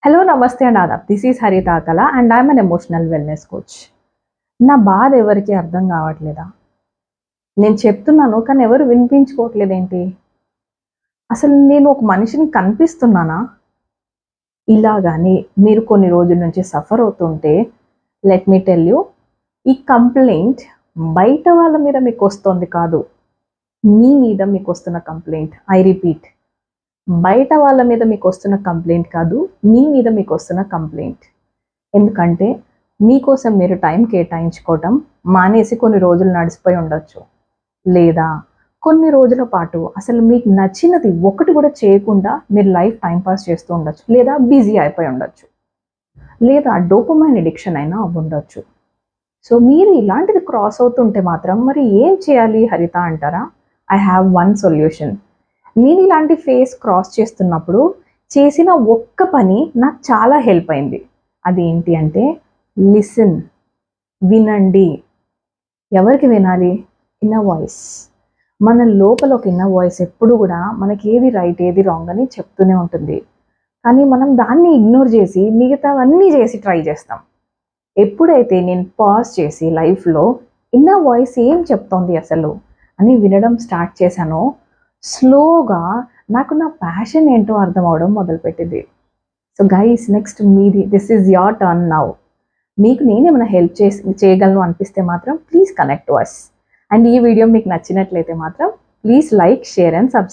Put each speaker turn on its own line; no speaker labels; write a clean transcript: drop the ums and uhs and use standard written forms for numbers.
Hello నమస్తే and Aadab. This is Haritha Akala and I'm an emotional wellness coach. నా బాధ ఎవరికి అర్థం కావట్లేదా? నేను చెప్తున్నాను కానీ ఎవరు వినిపించుకోవట్లేదేంటి? అసలు నేను ఒక మనిషిని కనిపిస్తున్నానా? ఇలాగాని మీరు కొన్ని రోజుల నుంచి సఫర్ అవుతుంటే లెట్ మీ టెల్ యూ, ఈ కంప్లైంట్ బయట వాళ్ళ మీద మీకు వస్తుంది కాదు, మీ మీద మీకు వస్తున్న కంప్లైంట్. ఐ రిపీట్, బయట వాళ్ళ మీద మీకు వస్తున్న కంప్లైంట్ కాదు, మీ మీద మీకు వస్తున్న కంప్లైంట్. ఎందుకంటే మీకోసం మీరు టైం కేటాయించుకోవటం మానేసి కొన్ని రోజులు నడిచిపోయి ఉండొచ్చు, లేదా కొన్ని రోజుల పాటు అసలు మీకు నచ్చినది ఒకటి కూడా చేయకుండా మీరు లైఫ్ టైం పాస్ చేస్తూ ఉండొచ్చు, లేదా బిజీ అయిపోయి ఉండొచ్చు, లేదా డోపమైన్ ఎడిక్షన్ అయినా ఉండొచ్చు. సో మీరు ఇలాంటిది క్రాస్ అవుతుంటే మాత్రం మరి ఏం చేయాలి హరిత అంటారా? I have one solution. నేను ఇలాంటి ఫేస్ క్రాస్ చేస్తున్నప్పుడు చేసిన ఒక్క పని నాకు చాలా హెల్ప్ అయింది. అది ఏంటి అంటే లిసన్, వినండి. ఎవరికి వినాలి? Inner voice. మన లోపల ఒక ఇన్నర్ వాయిస్ ఎప్పుడు కూడా మనకి ఏది రైట్ ఏది రాంగ్ అని చెప్తూనే ఉంటుంది. కానీ మనం దాన్ని ఇగ్నోర్ చేసి మిగతావన్నీ చేసి ట్రై చేస్తాం. ఎప్పుడైతే నేను పాజ్ చేసి లైఫ్లో ఇన్నర్ వాయిస్ ఏం చెప్తోంది అసలు అని వినడం స్టార్ట్ చేశానో, స్లోగా నాకు నా ప్యాషన్ ఏంటో అర్థం అవడం మొదలుపెట్టింది. సో గైస్, నెక్స్ట్ మీది, this is your turn now. మీకు నేనేమైనా హెల్ప్ చేయగలను అనిపిస్తే మాత్రం please connect to us. And ఈ వీడియో మీకు నచ్చినట్లయితే మాత్రం please like, share and subscribe.